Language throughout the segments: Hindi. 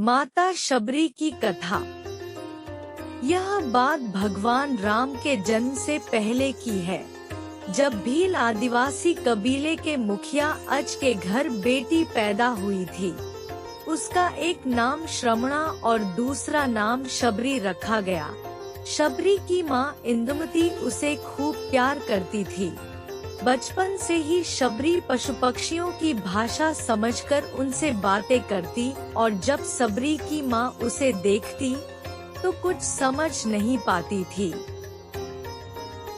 माता शबरी की कथा। यह बात भगवान राम के जन्म से पहले की है, जब भील आदिवासी कबीले के मुखिया अज के घर बेटी पैदा हुई थी। उसका एक नाम श्रमणा और दूसरा नाम शबरी रखा गया। शबरी की माँ इंदुमती उसे खूब प्यार करती थी। बचपन से ही शबरी पशु पक्षियों की भाषा समझकर उनसे बातें करती और जब शबरी की माँ उसे देखती तो कुछ समझ नहीं पाती थी।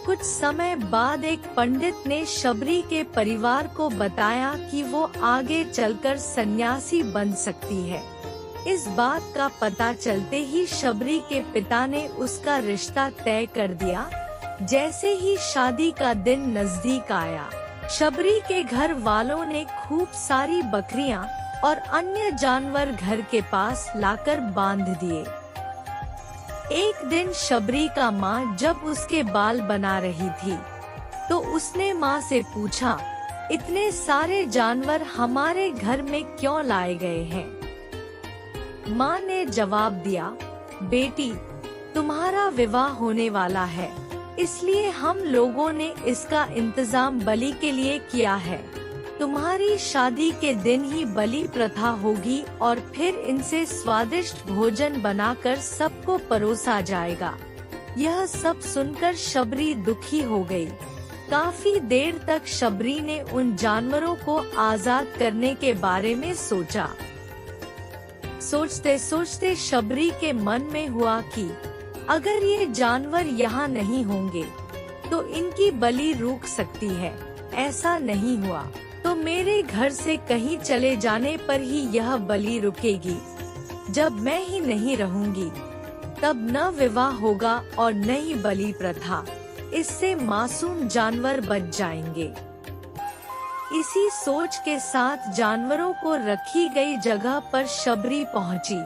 कुछ समय बाद एक पंडित ने शबरी के परिवार को बताया कि वो आगे चलकर सन्यासी बन सकती है। इस बात का पता चलते ही शबरी के पिता ने उसका रिश्ता तय कर दिया। जैसे ही शादी का दिन नजदीक आया, शबरी के घर वालों ने खूब सारी बकरियां और अन्य जानवर घर के पास लाकर बांध दिए। एक दिन शबरी का माँ जब उसके बाल बना रही थी तो उसने माँ से पूछा, इतने सारे जानवर हमारे घर में क्यों लाए गए हैं? माँ ने जवाब दिया, बेटी, तुम्हारा विवाह होने वाला है, इसलिए हम लोगों ने इसका इंतजाम बलि के लिए किया है। तुम्हारी शादी के दिन ही बलि प्रथा होगी और फिर इनसे स्वादिष्ट भोजन बनाकर सबको परोसा जाएगा। यह सब सुनकर शबरी दुखी हो गई। काफी देर तक शबरी ने उन जानवरों को आजाद करने के बारे में सोचा। सोचते सोचते शबरी के मन में हुआ कि अगर ये जानवर यहाँ नहीं होंगे तो इनकी बलि रुक सकती है। ऐसा नहीं हुआ तो मेरे घर से कहीं चले जाने पर ही यह बलि रुकेगी। जब मैं ही नहीं रहूंगी तब न विवाह होगा और न ही बलि प्रथा। इससे मासूम जानवर बच जाएंगे। इसी सोच के साथ जानवरों को रखी गई जगह पर शबरी पहुंची।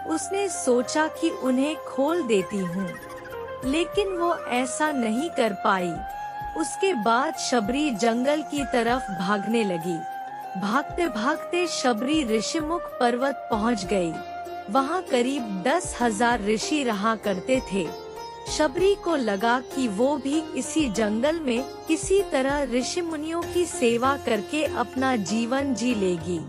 उसने सोचा कि उन्हें खोल देती हूँ, लेकिन वो ऐसा नहीं कर पाई। उसके बाद शबरी जंगल की तरफ भागने लगी। भागते भागते शबरी ऋषिमुख पर्वत पहुँच गई। वहाँ करीब 10,000 ऋषि रहा करते थे। शबरी को लगा कि वो भी इसी जंगल में किसी तरह ऋषि मुनियों की सेवा करके अपना जीवन जी लेगी।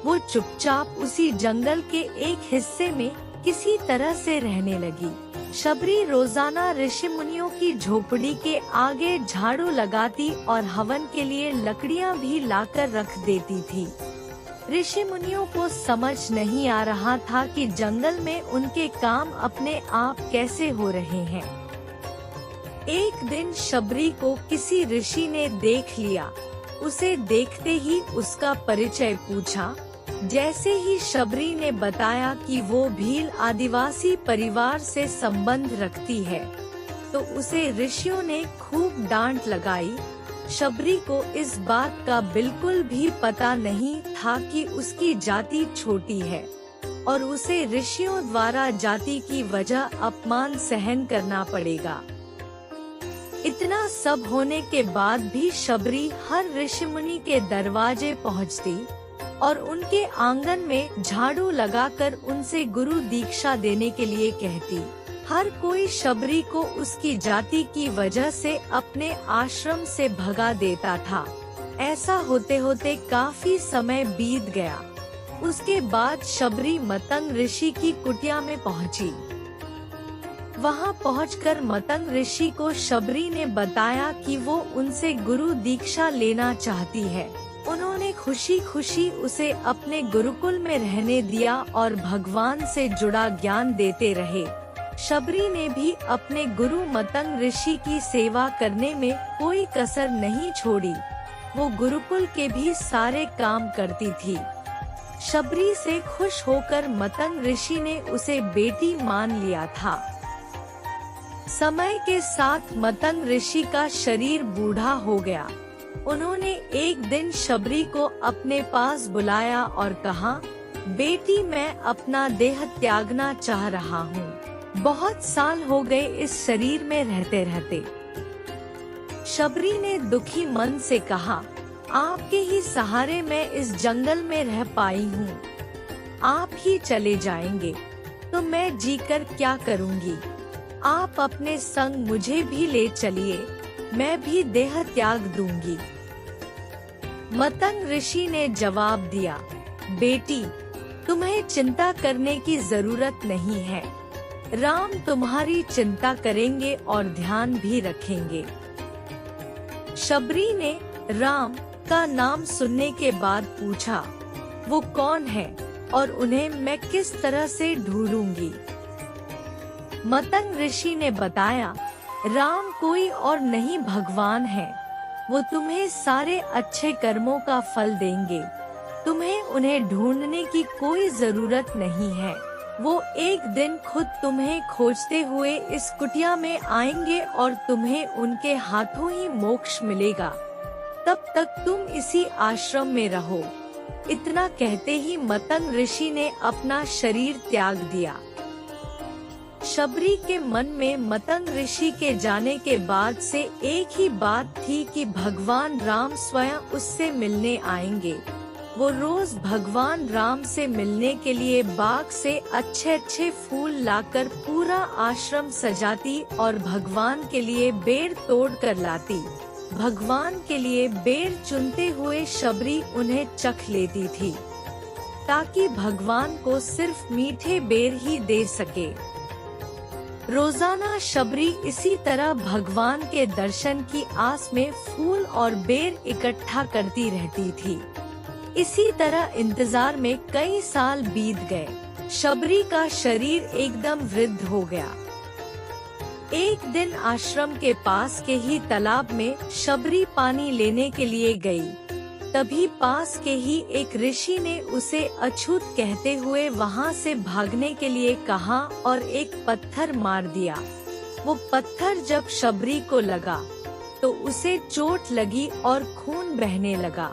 वो चुपचाप उसी जंगल के एक हिस्से में किसी तरह से रहने लगी। शबरी रोजाना ऋषि मुनियों की झोपड़ी के आगे झाड़ू लगाती और हवन के लिए लकड़ियां भी लाकर रख देती थी। ऋषि मुनियों को समझ नहीं आ रहा था कि जंगल में उनके काम अपने आप कैसे हो रहे हैं। एक दिन शबरी को किसी ऋषि ने देख लिया। उसे देखते ही उसका परिचय पूछा। जैसे ही शबरी ने बताया कि वो भील आदिवासी परिवार से संबंध रखती है, तो उसे ऋषियों ने खूब डांट लगाई। शबरी को इस बात का बिल्कुल भी पता नहीं था कि उसकी जाति छोटी है और उसे ऋषियों द्वारा जाति की वजह अपमान सहन करना पड़ेगा। इतना सब होने के बाद भी शबरी हर ऋषि मुनि के दरवाजे पहुंचती और उनके आंगन में झाड़ू लगाकर उनसे गुरु दीक्षा देने के लिए कहती। हर कोई शबरी को उसकी जाति की वजह से अपने आश्रम से भगा देता था। ऐसा होते होते काफी समय बीत गया। उसके बाद शबरी मतंग ऋषि की कुटिया में पहुंची। वहां पहुंचकर मतंग ऋषि को शबरी ने बताया कि वो उनसे गुरु दीक्षा लेना चाहती है। उन्होंने खुशी खुशी उसे अपने गुरुकुल में रहने दिया और भगवान से जुड़ा ज्ञान देते रहे। शबरी ने भी अपने गुरु मतंग ऋषि की सेवा करने में कोई कसर नहीं छोड़ी। वो गुरुकुल के भी सारे काम करती थी। शबरी से खुश होकर मतंग ऋषि ने उसे बेटी मान लिया था। समय के साथ मतंग ऋषि का शरीर बूढ़ा हो गया। उन्होंने एक दिन शबरी को अपने पास बुलाया और कहा, बेटी, मैं अपना देह त्यागना चाह रहा हूँ। बहुत साल हो गए इस शरीर में रहते रहते। शबरी ने दुखी मन से कहा, आपके ही सहारे मैं इस जंगल में रह पाई हूँ। आप ही चले जाएंगे तो मैं जीकर क्या करूंगी। आप अपने संग मुझे भी ले चलिए, मैं भी देह त्याग दूंगी। मतंग ऋषि ने जवाब दिया, बेटी, तुम्हें चिंता करने की जरूरत नहीं है। राम तुम्हारी चिंता करेंगे और ध्यान भी रखेंगे। शबरी ने राम का नाम सुनने के बाद पूछा, वो कौन है और उन्हें मैं किस तरह से ढूंढूंगी। मतंग ऋषि ने बताया, राम कोई और नहीं भगवान है। वो तुम्हें सारे अच्छे कर्मों का फल देंगे। तुम्हें उन्हें ढूंढने की कोई जरूरत नहीं है। वो एक दिन खुद तुम्हें खोजते हुए इस कुटिया में आएंगे और तुम्हें उनके हाथों ही मोक्ष मिलेगा। तब तक तुम इसी आश्रम में रहो। इतना कहते ही मतंग ऋषि ने अपना शरीर त्याग दिया। शबरी के मन में मतंग ऋषि के जाने के बाद से एक ही बात थी कि भगवान राम स्वयं उससे मिलने आएंगे। वो रोज भगवान राम से मिलने के लिए बाग से अच्छे अच्छे फूल लाकर पूरा आश्रम सजाती और भगवान के लिए बेर तोड़ कर लाती। भगवान के लिए बेर चुनते हुए शबरी उन्हें चख लेती थी, ताकि भगवान को सिर्फ मीठे बेर ही दे सके। रोजाना शबरी इसी तरह भगवान के दर्शन की आस में फूल और बेर इकट्ठा करती रहती थी। इसी तरह इंतजार में कई साल बीत गए। शबरी का शरीर एकदम वृद्ध हो गया। एक दिन आश्रम के पास के ही तालाब में शबरी पानी लेने के लिए गई। तभी पास के ही एक ऋषि ने उसे अछूत कहते हुए वहां से भागने के लिए कहा और एक पत्थर मार दिया। वो पत्थर जब शबरी को लगा तो उसे चोट लगी और खून बहने लगा।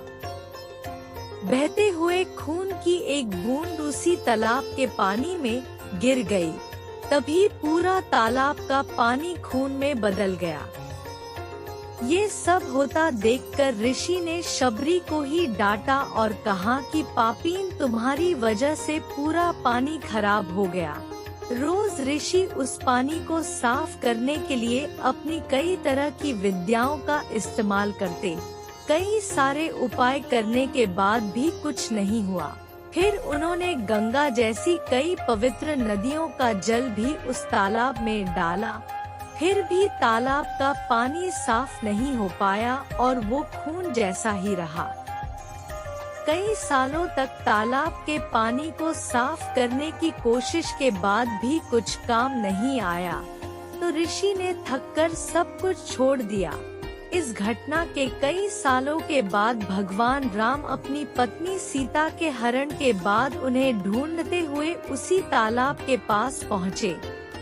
बहते हुए खून की एक बूंद उसी तालाब के पानी में गिर गई। तभी पूरा तालाब का पानी खून में बदल गया। ये सब होता देखकर ऋषि ने शबरी को ही डांटा और कहा कि पापीन, तुम्हारी वजह से पूरा पानी खराब हो गया। रोज ऋषि उस पानी को साफ करने के लिए अपनी कई तरह की विद्याओं का इस्तेमाल करते। कई सारे उपाय करने के बाद भी कुछ नहीं हुआ। फिर उन्होंने गंगा जैसी कई पवित्र नदियों का जल भी उस तालाब में डाला, फिर भी तालाब का पानी साफ नहीं हो पाया और वो खून जैसा ही रहा। कई सालों तक तालाब के पानी को साफ करने की कोशिश के बाद भी कुछ काम नहीं आया, तो ऋषि ने थककर सब कुछ छोड़ दिया। इस घटना के कई सालों के बाद भगवान राम अपनी पत्नी सीता के हरण के बाद उन्हें ढूंढते हुए उसी तालाब के पास पहुँचे।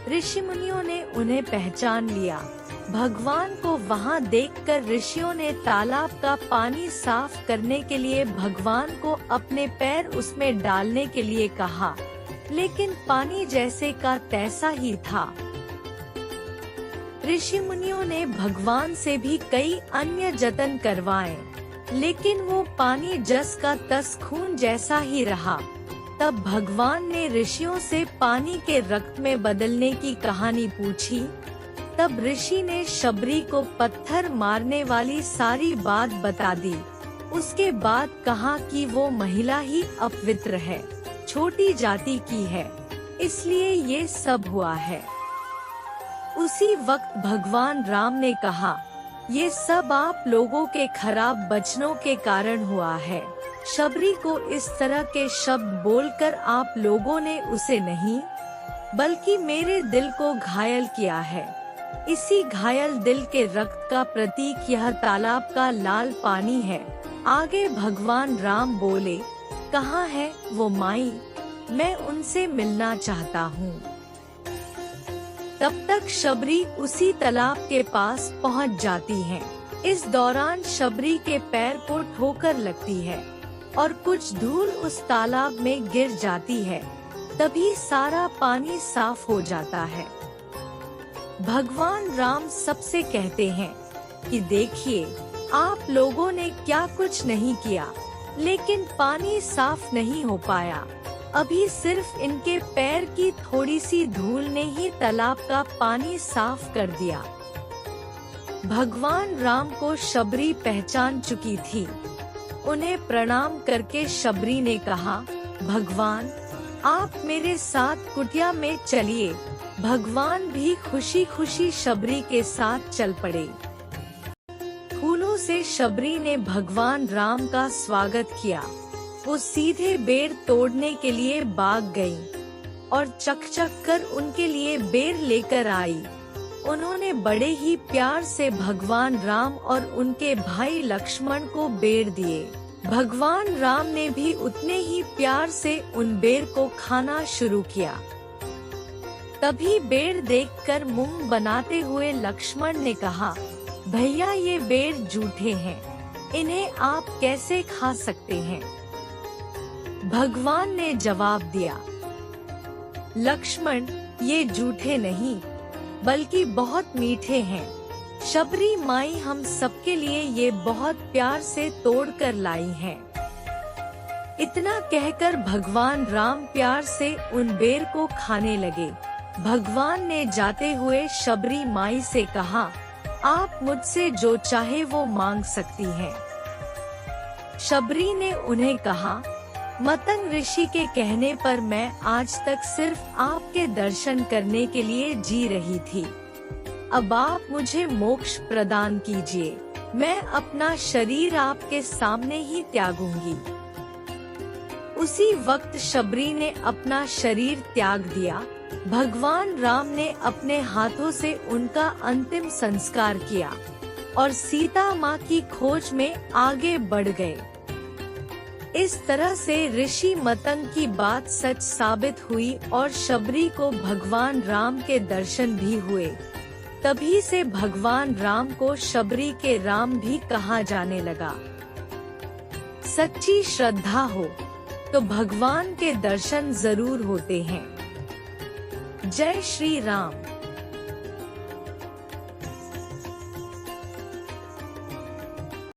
ऋषि मुनियों ने उन्हें पहचान लिया। भगवान को वहां देखकर ऋषियों ने तालाब का पानी साफ करने के लिए भगवान को अपने पैर उसमें डालने के लिए कहा, लेकिन पानी जैसे का तैसा ही था। ऋषि मुनियों ने भगवान से भी कई अन्य जतन करवाए, लेकिन वो पानी जस का तस खून जैसा ही रहा। तब भगवान ने ऋषियों से पानी के रक्त में बदलने की कहानी पूछी। तब ऋषि ने शबरी को पत्थर मारने वाली सारी बात बता दी। उसके बाद कहा कि वो महिला ही अपवित्र है, छोटी जाति की है, इसलिए ये सब हुआ है। उसी वक्त भगवान राम ने कहा, ये सब आप लोगों के खराब वचनों के कारण हुआ है। शबरी को इस तरह के शब्द बोलकर आप लोगों ने उसे नहीं, बल्कि मेरे दिल को घायल किया है। इसी घायल दिल के रक्त का प्रतीक यह तालाब का लाल पानी है। आगे भगवान राम बोले, कहाँ है वो माई, मैं उनसे मिलना चाहता हूँ। तब तक शबरी उसी तालाब के पास पहुँच जाती है। इस दौरान शबरी के पैर को ठोकर लगती है और कुछ धूल उस तालाब में गिर जाती है। तभी सारा पानी साफ हो जाता है। भगवान राम सबसे कहते हैं कि देखिए, आप लोगों ने क्या कुछ नहीं किया, लेकिन पानी साफ नहीं हो पाया। अभी सिर्फ इनके पैर की थोड़ी सी धूल ने ही तालाब का पानी साफ कर दिया। भगवान राम को शबरी पहचान चुकी थी। उन्हें प्रणाम करके शबरी ने कहा, भगवान आप मेरे साथ कुटिया में चलिए। भगवान भी खुशी खुशी शबरी के साथ चल पड़े। फूलों से शबरी ने भगवान राम का स्वागत किया। वो सीधे बेर तोड़ने के लिए बाग गई और चक-चक कर उनके लिए बेर लेकर आई। उन्होंने बड़े ही प्यार से भगवान राम और उनके भाई लक्ष्मण को बेर दिए। भगवान राम ने भी उतने ही प्यार से उन बेर को खाना शुरू किया। तभी बेर देखकर मुंह बनाते हुए लक्ष्मण ने कहा, भैया ये बेर जूठे हैं, इन्हें आप कैसे खा सकते हैं? भगवान ने जवाब दिया, लक्ष्मण ये जूठे नहीं बल्कि बहुत मीठे हैं। शबरी माई हम सबके लिए ये बहुत प्यार से तोड़ कर लाई हैं। इतना कहकर भगवान राम प्यार से उन बेर को खाने लगे। भगवान ने जाते हुए शबरी माई से कहा, आप मुझसे जो चाहे वो मांग सकती हैं। शबरी ने उन्हें कहा, मतंग ऋषि के कहने पर मैं आज तक सिर्फ आपके दर्शन करने के लिए जी रही थी। अब आप मुझे मोक्ष प्रदान कीजिए। मैं अपना शरीर आपके सामने ही त्यागूंगी। उसी वक्त शबरी ने अपना शरीर त्याग दिया। भगवान राम ने अपने हाथों से उनका अंतिम संस्कार किया और सीता माँ की खोज में आगे बढ़ गए। इस तरह से ऋषि मतंग की बात सच साबित हुई और शबरी को भगवान राम के दर्शन भी हुए। तभी से भगवान राम को शबरी के राम भी कहा जाने लगा। सच्ची श्रद्धा हो तो भगवान के दर्शन जरूर होते हैं। जय श्री राम।